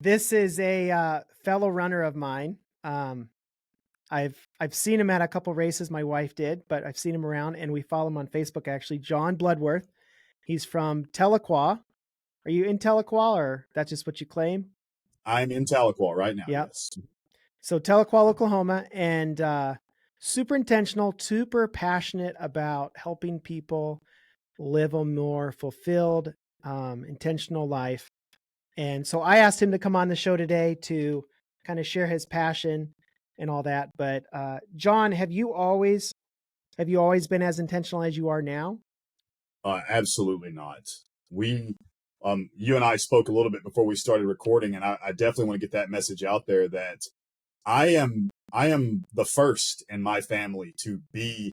This is a fellow runner of mine. I've seen him at a couple races. My wife did, but I've seen him around, and we follow him on Facebook. Actually, Jon Bloodworth. He's from Tahlequah. Are you in Tahlequah, or that's just what you claim? I'm in Tahlequah right now. Yeah. Yes. So Tahlequah, Oklahoma, and super intentional, super passionate about helping people live a more fulfilled, intentional life. And so I asked him to come on the show today to kind of share his passion and all that. But Jon, have you always been as intentional as you are now? Absolutely not. We, you and I spoke a little bit before we started recording, and I definitely want to get that message out there that I am the first in my family to be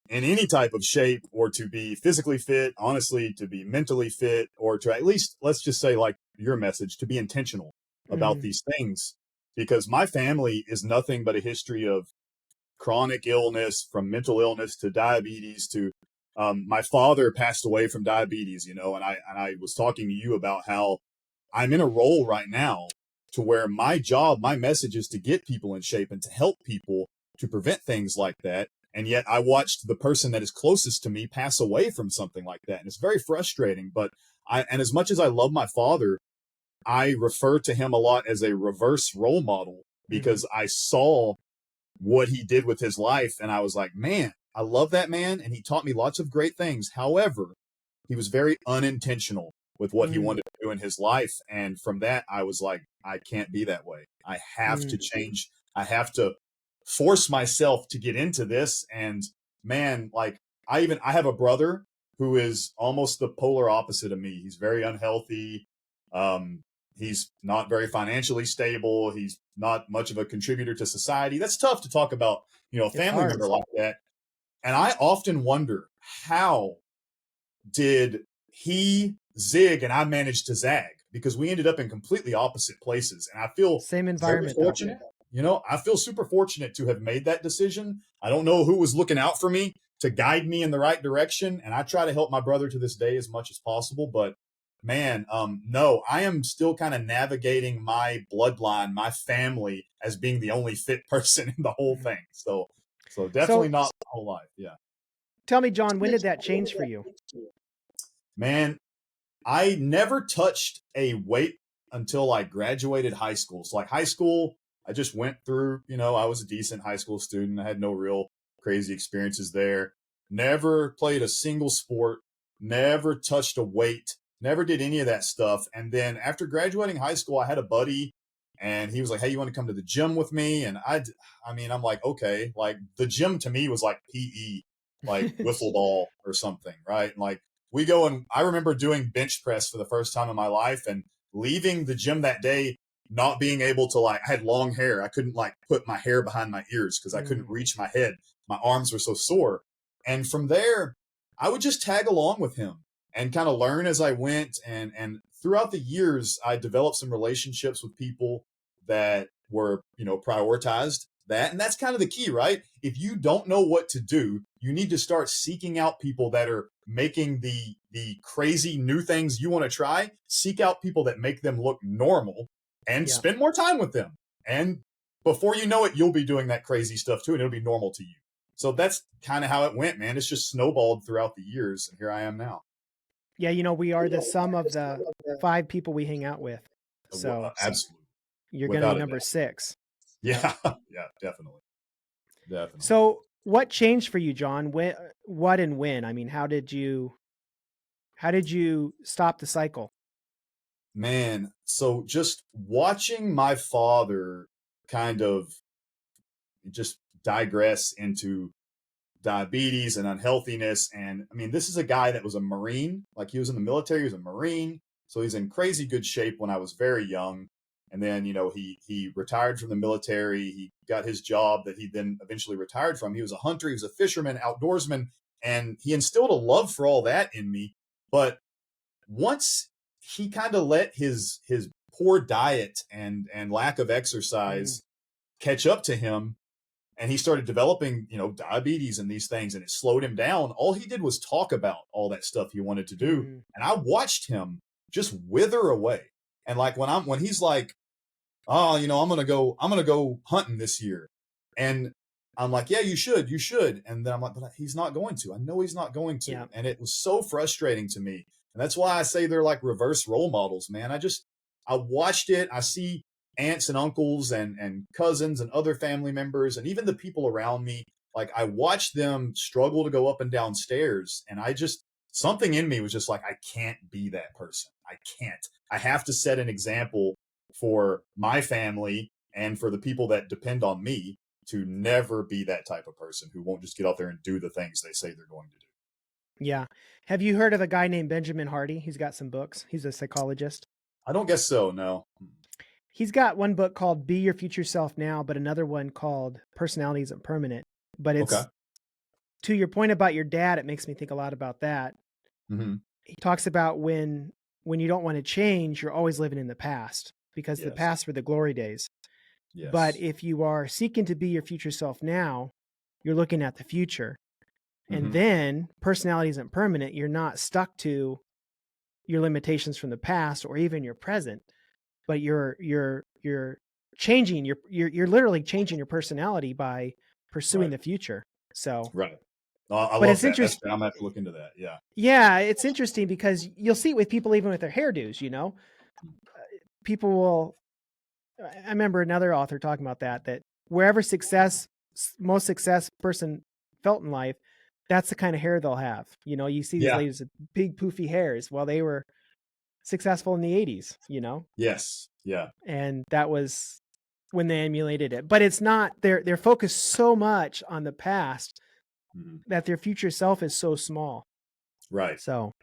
in any type of shape, or to be physically fit, honestly, to be mentally fit, or to at least, let's just say, like your message, to be intentional about Mm, these things. Because my family is nothing but a history of chronic illness, from mental illness to diabetes to my father passed away from diabetes, and I was talking to you about how I'm in a role right now to where my job, my message is to get people in shape and to help people to prevent things like that. And yet I watched the person that is closest to me pass away from something like that. And it's very frustrating. And as much as I love my father, I refer to him a lot as a reverse role model, mhm, because I saw what he did with his life. And I was like, man, I love that man. And he taught me lots of great things. However, he was very unintentional with what he mm, wanted to do in his life. And from that, I was like, I can't be that way. I have to mm. change. I have to force myself to get into this. And man, like I have a brother who is almost the polar opposite of me. He's very unhealthy. Um, he's not very financially stable. He's not much of a contributor to society. That's tough to talk about, a It's family hard. member like that. And I often wonder, how did he zig and I managed to zag? Because we ended up in completely opposite places. And I feel Same very environment though. fortunate. I feel super fortunate to have made that decision. I don't know who was looking out for me to guide me in the right direction. And I try to help my brother to this day as much as possible. But man, no, I am still kind of navigating my bloodline, my family, as being the only fit person in the whole Mhm. thing. So definitely So not my whole life. Yeah. tell me, Jon, when did that change for you? Man, I never touched a weight until I graduated high school. So, like high school, I just went through, I was a decent high school student. I had no real crazy experiences there. Never played a single sport, never touched a weight, never did any of that stuff. And then after graduating high school, I had a buddy, and he was like, "Hey, you want to come to the gym with me?" And I mean, I'm like, okay, like the gym to me was like PE, like wiffle ball or something, right? And like, we go, and I remember doing bench press for the first time in my life and leaving the gym that day, not being able to, like, I had long hair. I couldn't like put my hair behind my ears because I couldn't Mm, reach my head. My arms were so sore. And from there, I would just tag along with him and kind of learn as I went. And throughout the years, I developed some relationships with people that were, prioritized that. And that's kind of the key, right? If you don't know what to do, you need to start seeking out people that are making the crazy new things you want to try. Seek out people that make them look normal and yeah. spend more time with them. And before you know it, you'll be doing that crazy stuff too, and it'll be normal to you. So that's kind of how it went, man. It's just snowballed throughout the years, and here I am now. Yeah, we are the sum of the 5 people we hang out with. So, Absolutely, you're gonna be without a number doubt. 6. Yep. Yeah, yeah, definitely, definitely. So, what changed for you, Jon? What and when? I mean, how did you stop the cycle? Man, so just watching my father kind of just digress into diabetes and unhealthiness. And I mean, this is a guy that was a Marine, like he was in the military, he was a Marine. So he's in crazy good shape when I was very young. And then, he retired from the military. He got his job that he then eventually retired from. He was a hunter, he was a fisherman, outdoorsman, and he instilled a love for all that in me. But once he kind of let his poor diet and lack of Mm, exercise catch up to him, and he started developing, diabetes and these things, and it slowed him down. All he did was talk about all that stuff he wanted to do. mm, And I watched him just wither away. And like when he's like, oh, I'm gonna go hunting this year. And I'm like, yeah, you should, you should. And then I'm like, but he's not going to. I know he's not going to. Yeah. And it was so frustrating to me. And that's why I say they're like reverse role models, man. I watched it. I see aunts and uncles and cousins and other family members and even the people around me. Like I watched them struggle to go up and down stairs. And something in me was just like, I can't be that person. I can't. I have to set an example for my family and for the people that depend on me to never be that type of person who won't just get out there and do the things they say they're going to do. Yeah. Have you heard of a guy named Benjamin Hardy? He's got some books. He's a psychologist. I don't guess so, no. He's got one book called Be Your Future Self Now, but another one called Personality Isn't Permanent. But Okay. it's to your point about your dad, it makes me think a lot about that. Mm-hmm. He talks about when you don't want to change, you're always living in the past because the Yes. past were the glory days. Yes. But if you are seeking to be your future self now, you're looking at the future. And Mhm. then personality isn't permanent. You're not stuck to your limitations from the past or even your present, but you're changing. You're literally changing your personality by pursuing Right. the future. So, Right. I but love it's that. That's interesting. I'm gonna have to look into that. Yeah. Yeah, it's interesting because you'll see it with people even with their hairdos. People will. I remember another author talking about that wherever most success person felt in life, that's the kind of hair they'll have. You see these Yeah. ladies with big poofy hairs. Well, they were successful in the 80s, Yes. Yeah. and that was when they emulated it. But it's not, they're focused so much on the past Mhm. that their future self is so small. Right. So,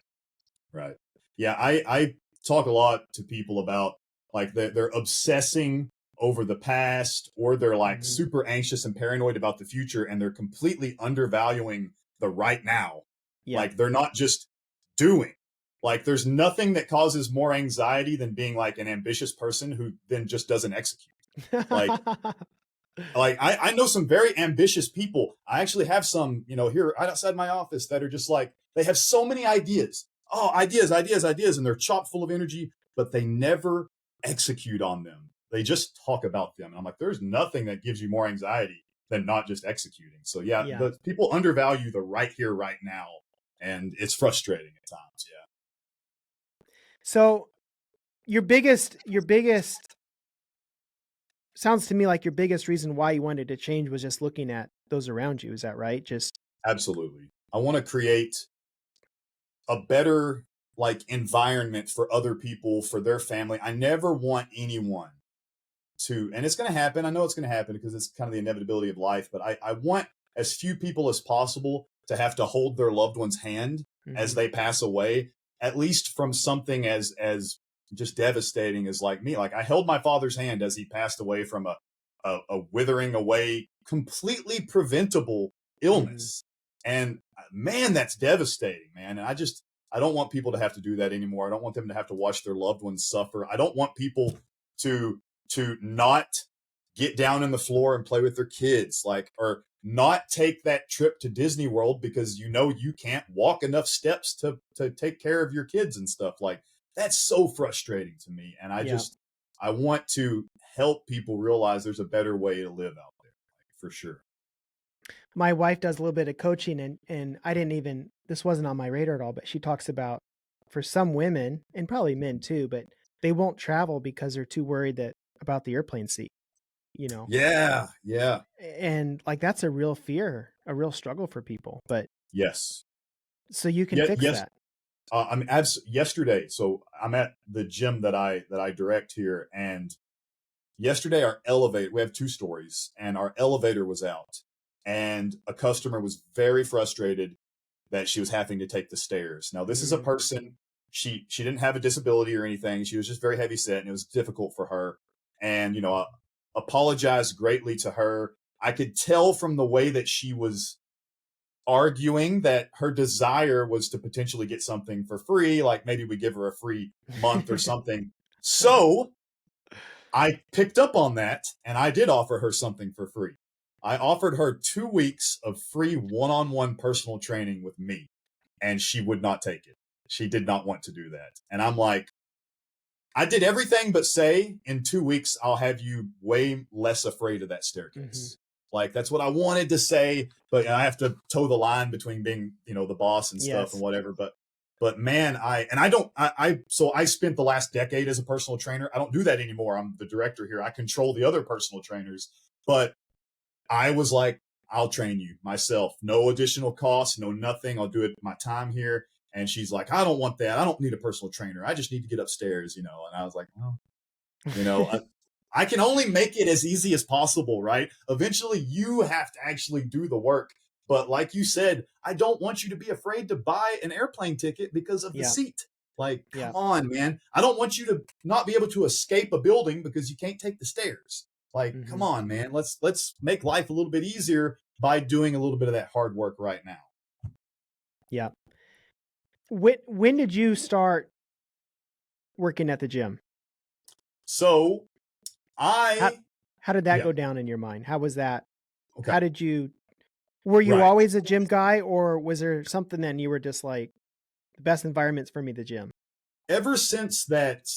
Right. Yeah. I talk a lot to people about like they're obsessing over the past or they're like mhm, super anxious and paranoid about the future and they're completely undervaluing the right now. yeah. Like they're not just doing. Like there's nothing that causes more anxiety than being like an ambitious person who then just doesn't execute. Like I know some very ambitious people. I actually have some, here right outside my office that are just like, they have so many ideas. Oh, ideas, ideas, ideas. And they're chock full of energy, but they never execute on them. They just talk about them. And I'm like, there's nothing that gives you more anxiety than not just executing. So yeah, Yeah. the people undervalue the right here, right now. And it's frustrating at times. Yeah. So your biggest sounds to me like your biggest reason why you wanted to change was just looking at those around you. Is that right? Just Absolutely. I want to create a better like environment for other people, for their family. I never want anyone to, and it's going to happen. I know it's going to happen because it's kind of the inevitability of life, but I want as few people as possible to have to hold their loved one's hand as mhm, they pass away, at least from something as just devastating as like me. Like I held my father's hand as he passed away from a withering away, completely preventable mhm. illness. And man, that's devastating, man. And I don't want people to have to do that anymore. I don't want them to have to watch their loved ones suffer. I don't want people to not get down on the floor and play with their kids, like, or not take that trip to Disney World because you can't walk enough steps to take care of your kids and stuff. Like that's so frustrating to me. And Yeah. I want to help people realize there's a better way to live out there, like, for sure. My wife does a little bit of coaching and I didn't even, this wasn't on my radar at all, but she talks about for some women and probably men too, but they won't travel because they're too worried about the airplane seat, you know. Yeah, yeah, And like that's a real fear, a real struggle for people. But yes, so you can yeah, fix yes. that. Yesterday. So I'm at the gym that I direct here, and yesterday our elevator. We have two stories, and our elevator was out, and a customer was very frustrated that she was having to take the stairs. Now, this is a Mm, person. She didn't have a disability or anything. She was just very heavy set, and it was difficult for her. And I apologized greatly to her. I could tell from the way that she was arguing that her desire was to potentially get something for free, like maybe we give her a free month or something. So I picked up on that and I did offer her something for free. I offered her 2 weeks of free one on one personal training with me, and she would not take it. She did not want to do that. And I'm like, I did everything but say in 2 weeks, I'll have you way less afraid of that Mm-hmm. staircase. Like that's what I wanted to say, but I have to toe the line between being, the boss and stuff and Yes. whatever. But man, so I spent the last decade as a personal trainer. I don't do that anymore. I'm the director here. I control the other personal trainers, but I was like, I'll train you myself. No additional cost, no nothing. I'll do it my time here. And she's like, I don't want that. I don't need a personal trainer. I just need to get upstairs, And I was like, well, you know, I, I can only make it as easy as possible, right? Eventually, you have to actually do the work. But like you said, I don't want you to be afraid to buy an airplane ticket because of the Yeah. seat. Like, Yeah. come on, man. I don't want you to not be able to escape a building because you can't take the stairs. Like, come Mm-hmm. on, man. Let's make life a little bit easier by doing a little bit of that hard work right now. Yeah. When did you start working at the gym? So How I how did that yeah, go down in your mind? How was that? okay. How did you Were you Right. always a gym guy, or was there something then you were just like, the best environment's for me, the gym? Ever since that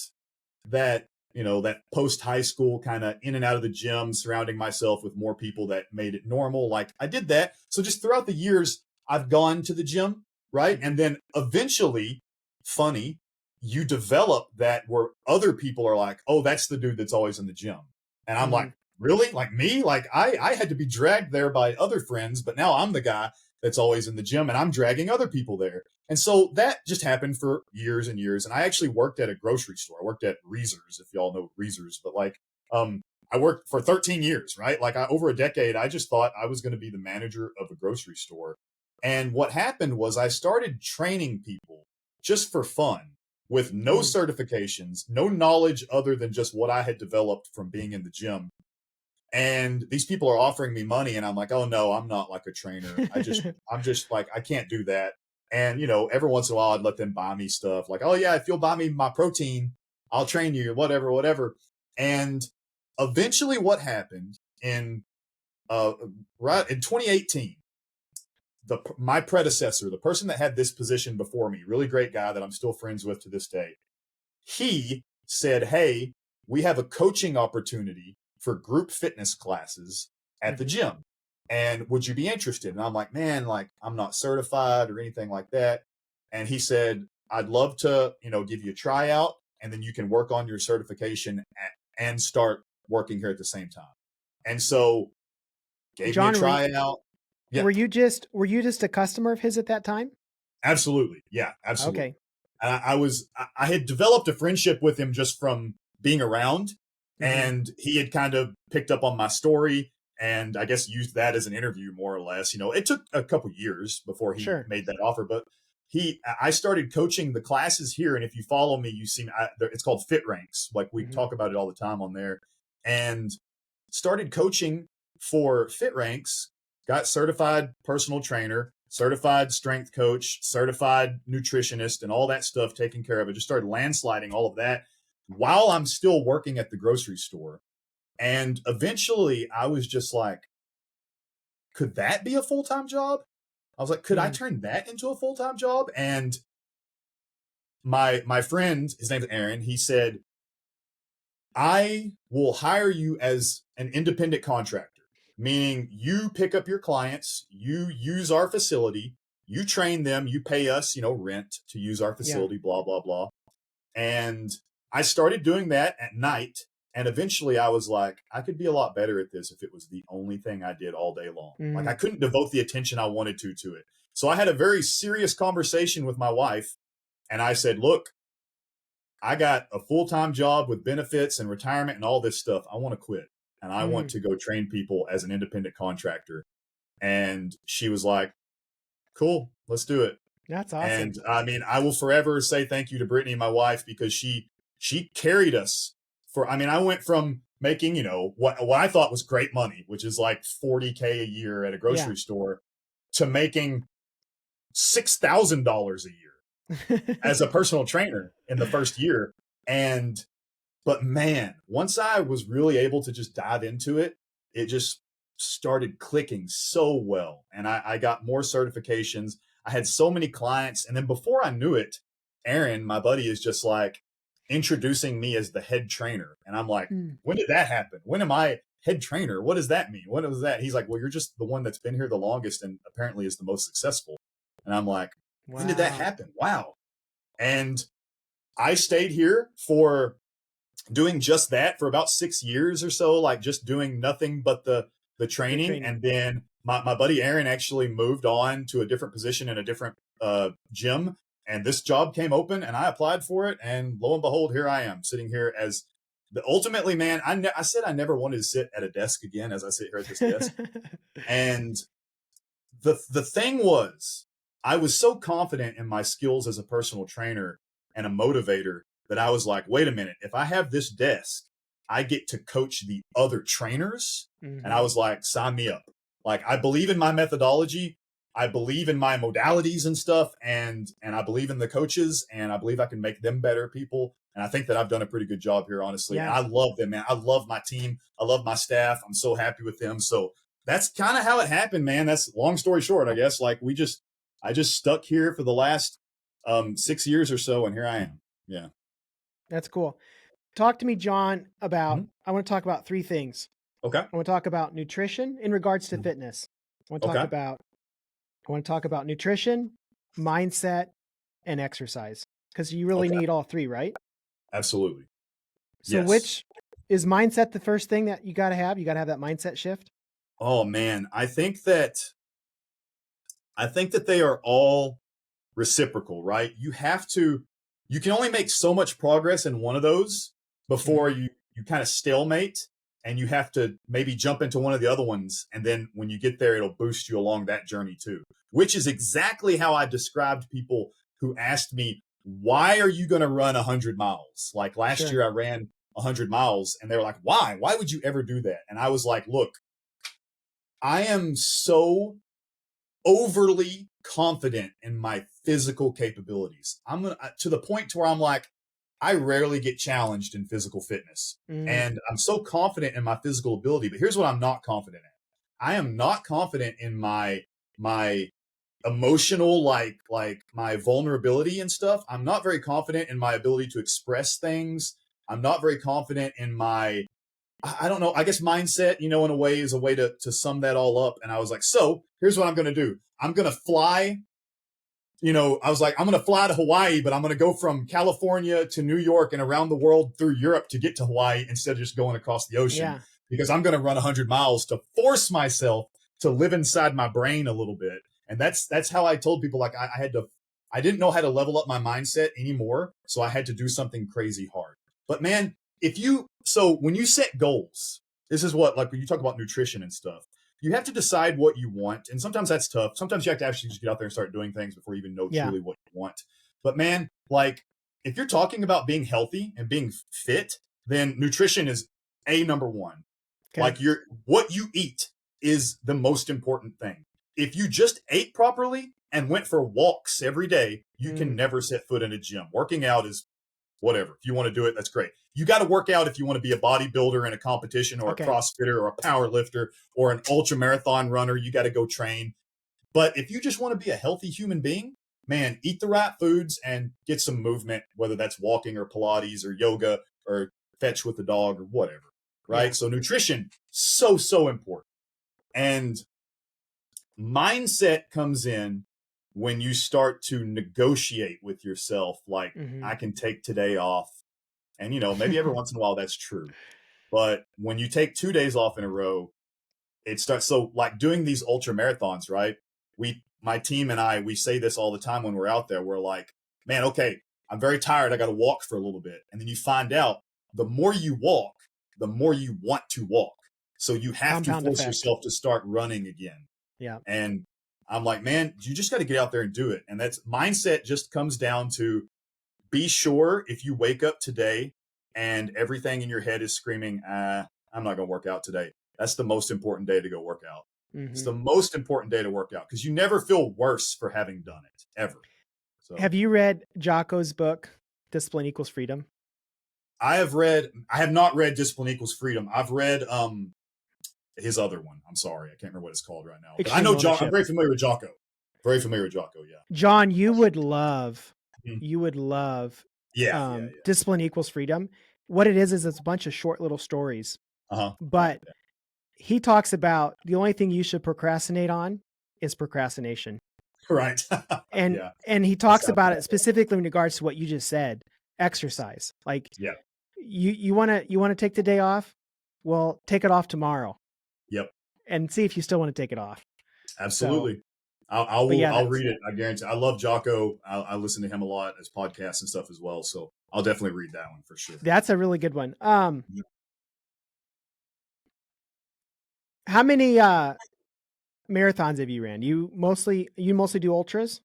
post high school kind of in and out of the gym, surrounding myself with more people that made it normal, like I did that. So just throughout the years I've gone to the gym, right? Mhm. And then eventually, funny, you develop that where other people are like, oh, that's the dude that's always in the gym. And I'm like, Mhm. really? Like me? Like I had to be dragged there by other friends, but now I'm the guy that's always in the gym and I'm dragging other people there. And so that just happened for years and years. And I actually worked at a grocery store. I worked at Reese's, if y'all know Reese's, but I worked for 13 years, right? Like over a decade, I just thought I was going to be the manager of a grocery store. And what happened was I started training people just for fun with no Mm. certifications, no knowledge other than just what I had developed from being in the gym. And these people are offering me money and I'm like, oh no, I'm not like a trainer. I'm just like, I can't do that. And every once in a while I'd let them buy me stuff like, oh yeah, if you'll buy me my protein, I'll train you, whatever. And eventually what happened uh right in 2018, my predecessor, the person that had this position before me, really great guy that I'm still friends with to this day, he said, hey, we have a coaching opportunity for group fitness classes at the Mhm. gym. And would you be interested? And I'm like, man, like I'm not certified or anything like that. And he said, I'd love to, give you a tryout and then you can work on your certification and start working here at the same time. And so gave me a John, tryout. Yeah, were you just a customer of his at that time? absolutely. Yeah, absolutely. Okay. I had developed a friendship with him just from being around, Mhm. and he had kind of picked up on my story and I guess used that as an interview more or less. It took a couple years before he Sure. made that offer, but I started coaching the classes here, and if you follow me, you've seen it's called Fit Ranks. Like we Mhm. talk about it all the time on there, and started coaching for Fit Ranks, got certified personal trainer, certified strength coach, certified nutritionist, and all that stuff taken care of. I just started landsliding all of that while I'm still working at the grocery store. And eventually I was just like, could that be a full time job? I was like, could I Mhm. turn that into a full time job? And my friend, his name is Aaron, he said, I will hire you as an independent contractor, meaning you pick up your clients, you use our facility, you train them, you pay us, rent to use our Yeah. facility, blah, blah, blah. And I started doing that at night. And eventually I was like, I could be a lot better at this if it was the only thing I did all day long. Like I Mhm. couldn't devote the attention I wanted to it. So I had a very serious conversation with my wife. And I said, look, I got a full time job with benefits and retirement and all this stuff. I want to quit and I want Mhm. to go train people as an independent contractor. And she was like, cool, let's do it. That's And awesome. I mean, I will forever say thank you to Brittany, my wife, because she carried us for. I mean, I went from making what I thought was great money, which is like 40K a year at a Yeah. grocery store, to making $6,000 a year as a personal trainer in the first year. And but man, once I was really able to just dive into it, it just started clicking so well. And I got more certifications. I had so many clients. And then before I knew it, Aaron, my buddy, is just like, introducing me as the head trainer. And I'm like, Mm. when did that happen? When am I head trainer? What does that mean? When was that? He's like, well, you're just the one that's been here the longest and apparently is the most successful. And I'm like, when did that Wow. happen? Wow. And I stayed here for doing just that for about 6 years or so, like just doing nothing but the training. And then my buddy Aaron actually moved on to a different position in a different gym. And this job came open and I applied for it. And lo and behold, here I am sitting here as ultimately, man, I said I never wanted to sit at a desk again as I sit here at this desk. And the thing was, I was so confident in my skills as a personal trainer and a motivator that I was like, wait a minute, if I have this desk, I get to coach the other trainers. Mm-hmm. And I was like, sign me up. Like, I believe in my methodology. I believe in my modalities and stuff. And I believe in the coaches, and I believe I can make them better people. And I think that I've done a pretty good job here, honestly. Yeah. And I love them, man. I love my team. I love my staff. I'm so happy with them. So that's kind of how it happened, man. That's long story short, I guess. Like I just stuck here for the last 6 years or so, and here I am. Yeah. That's cool. Talk to me, Jon, about, I want to talk about 3 things. Okay. I want to talk about nutrition in regards to fitness. I want to talk about nutrition, mindset, and exercise, because you really need all 3, right? Absolutely. So yes. Which is mindset the first thing that you got to have? You got to have that mindset shift? Oh man, I think that they are all reciprocal, right? You can only make so much progress in one of those before you kind of stalemate, and you have to maybe jump into one of the other ones. And then when you get there, it'll boost you along that journey too, which is exactly how I described people who asked me, why are you going to run 100 miles? Like last year I ran 100 miles and they were like, why would you ever do that? And I was like, look, I am so overly confident in my physical capabilities. I'm to the point to where I'm like, I rarely get challenged in physical fitness. And I'm so confident in my physical ability, but here's what I'm not confident in. I am not confident in my emotional, like my vulnerability and stuff. I'm not very confident in my ability to express things. I'm not very confident in my, I don't know, I guess mindset, in a way is a way to sum that all up. And I was like, so here's what I'm going to do. I'm going to fly. I was like, I'm going to fly to Hawaii, but I'm going to go from California to New York and around the world through Europe to get to Hawaii instead of just going across the ocean, because I'm going to run 100 miles to force myself to live inside my brain a little bit. And that's how I told people, like, I didn't know how to level up my mindset anymore. So I had to do something crazy hard. But man, when you set goals, this is what, like when you talk about nutrition and stuff, you have to decide what you want. And sometimes that's tough. Sometimes you have to actually just get out there and start doing things before you even know truly what you want. But man, like if you're talking about being healthy and being fit, then nutrition is number one. Okay. Like what you eat is the most important thing. If you just ate properly and went for walks every day, you can never set foot in a gym. Working out is whatever. If you want to do it, that's great. You got to work out if you want to be a bodybuilder in a competition, or a CrossFitter, or a power lifter, or an ultra marathon runner. You got to go train. But if you just want to be a healthy human being, man, eat the right foods and get some movement, whether that's walking or Pilates or yoga or fetch with the dog or whatever. Right. Yeah. So nutrition, so important. And mindset comes in when you start to negotiate with yourself, like, I can take today off. And, maybe every once in a while that's true. But when you take 2 days off in a row, it starts. So like doing these ultra marathons, right? My team and I, we say this all the time when we're out there. We're like, man, okay, I'm very tired. I got to walk for a little bit. And then you find out the more you walk, the more you want to walk. So you have to force yourself to start running again. Yeah. And I'm like, man, you just got to get out there and do it. And that's mindset just comes down to, be sure if you wake up today and everything in your head is screaming, I'm not going to work out today. That's the most important day to go work out. It's the most important day to work out because you never feel worse for having done it, ever. So, have you read Jocko's book, Discipline Equals Freedom? I have not read Discipline Equals Freedom. I've read his other one. I'm sorry. I can't remember what it's called right now. But I know Jocko. I'm very familiar with Jocko. Very familiar with Jocko, yeah. Jon, you would love Yeah, yeah, yeah. Discipline Equals Freedom. What it is it's a bunch of short little stories. Uh-huh. Yeah, But he talks about the only thing you should procrastinate on is procrastination. yeah. Right. And Yeah. he That talks sounds about it about right. specifically in regards to what you just said, exercise. Like Yeah. you want to take the day off? Well, take it off tomorrow Yep. and see if you still want to take it off. So, Absolutely. I but will. yeah, I'll read it. I guarantee. I love Jocko. I listen to him a lot as podcasts and stuff as well. So I'll definitely read that one for sure. that's a really good one. Yeah. How many marathons have you ran? You mostly do ultras?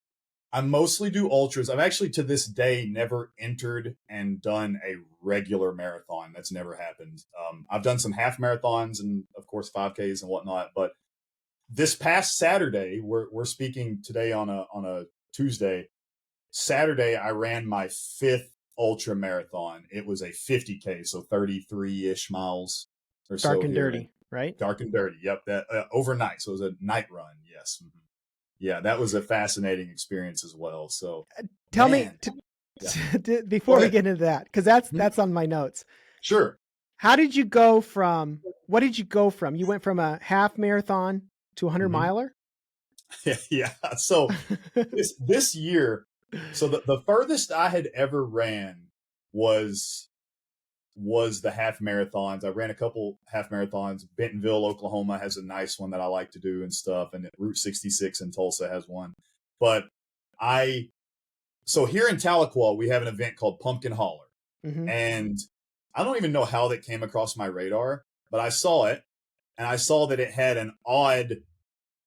I mostly do ultras. I've actually to this day never entered and done a regular marathon. That's never happened. I've done some half marathons and of course 5Ks and whatnot. But this past Saturday, we're speaking today on a Tuesday. Saturday, I ran my fifth ultra marathon. It was a 50K, so 33-ish miles or Dark so and here. dirty, right? Dark and dirty. Yep, that overnight. So it was a night run. Yes. Mhm. Yeah, that was a fascinating experience as well. So, Tell me man, yeah. Go before we ahead. get into that, because that's Mhm. on my notes. Sure. How did you go from? What did you go from? You went from a half marathon to a 100 Hmm. miler. Yeah. So this year, so the furthest I had ever ran was the half marathons. I ran a couple half marathons. Bentonville, Oklahoma has a nice one that I like to do and stuff, and Route 66 in Tulsa has one. But I so here in Tahlequah we have an event called Pumpkin Holler, Hmm. and I don't even know how that came across my radar, but I saw it, and I saw that it had an odd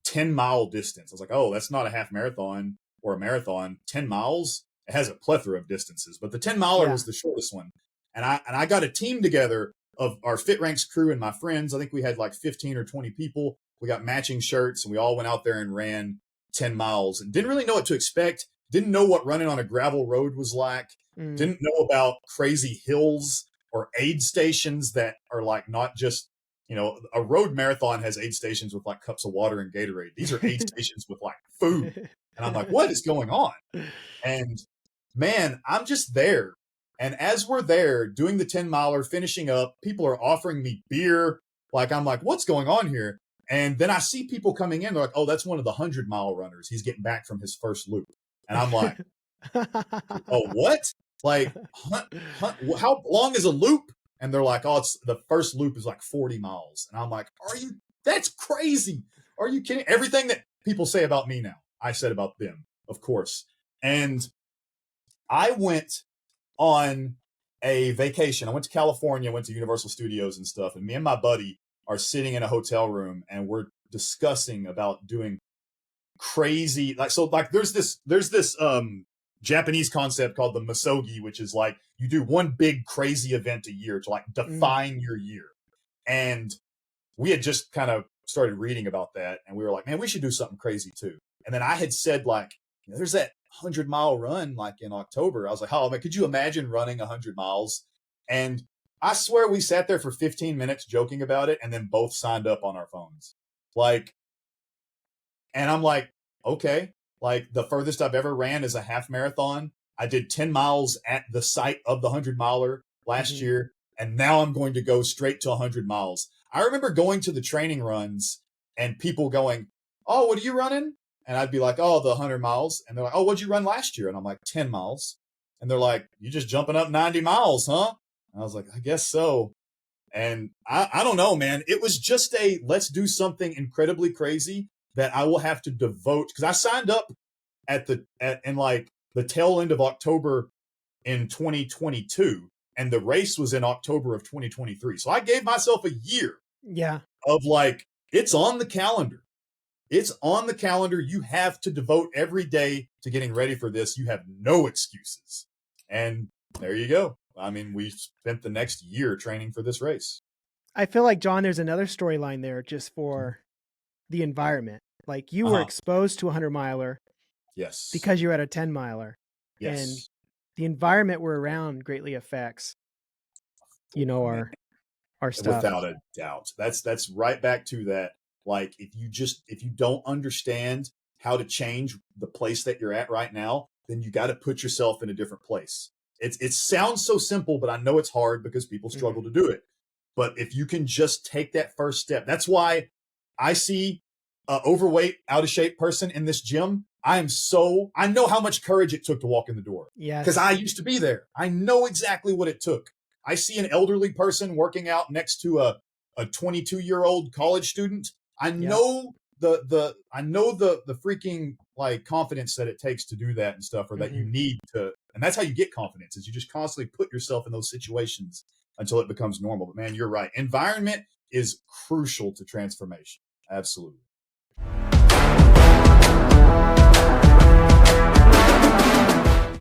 10-mile distance. I was like, oh, that's not a half marathon or a marathon. 10 miles, it has a plethora of distances, but the 10 miler Yeah. was the shortest one. And I got a team together of our Fit Ranks crew and my friends. I think we had like 15 or 20 people. We got matching shirts and we all went out there and ran 10 miles and didn't really know what to expect. Didn't know what running on a gravel road was like. Mm. Didn't know about crazy hills or aid stations that are like not just a road marathon has aid stations with like cups of water and Gatorade. These are aid stations with like food. And I'm like, what is going on? And man, I'm just there. And as we're there doing the 10 miler, finishing up, people are offering me beer. Like, I'm like, what's going on here? And then I see people coming in. They're like, oh, that's one of the 100-mile runners. He's getting back from his first loop. And I'm like, oh, what? Like, how long is a loop? And they're like, oh, it's the first loop is like 40 miles. And I'm like, that's crazy. Are you kidding? Everything that people say about me now, I said about them, of course. And I went on a vacation. I went to California, went to Universal Studios and stuff. And me and my buddy are sitting in a hotel room and we're discussing about doing crazy like there's this Japanese concept called the masogi, which is like you do one big crazy event a year to like Mm. define your year. And we had just kind of started reading about that and we were like, man, we should do something crazy too. And then I had said like, there's that 100-mile run like in October. I was like, oh man, could you imagine running 100 miles? And I swear we sat there for 15 minutes joking about it and then both signed up on our phones. Like, and I'm like, okay, like the furthest I've ever ran is a half marathon. I did 10 miles at the site of the 100-miler last Hmm. year, and now I'm going to go straight to 100 miles. I remember going to the training runs and people going, oh, what are you running? And I'd be like, oh, the 100 miles. And they're like, oh, what'd you run last year? And I'm like, 10 miles. And they're like, you just jumping up 90 miles, huh? And I was like, I guess so. And I don't know, man. It was just a let's do something incredibly crazy that I will have to devote because I signed up in like the tail end of October in 2022, and the race was in October of 2023. So I gave myself a year Yeah. of like it's on the calendar. It's on the calendar. You have to devote every day to getting ready for this. You have no excuses. And there you go. I mean, we spent the next year training for this race. I feel like, John, there's another storyline there just for the environment. Like you were Uh-huh. exposed to a 100 miler Yes. because you're at a 10 miler, and Yes. the environment we're around greatly affects, Oh, man. our stuff. Without a doubt. That's right back to that. Like if you don't understand how to change the place that you're at right now, then you got to put yourself in a different place. it sounds so simple, but I know it's hard because people struggle to do it. But if you can just take that first step, that's why I see an overweight, out of shape person in this gym. I know how much courage it took to walk in the door. Yes. Because I used to be there. I know exactly what it took. I see an elderly person working out next to a 22-year-old college student. I know the freaking like confidence that it takes to do that and stuff, or that you need to, and that's how you get confidence, is you just constantly put yourself in those situations until it becomes normal. But man, you're right. Environment is crucial to transformation. Absolutely.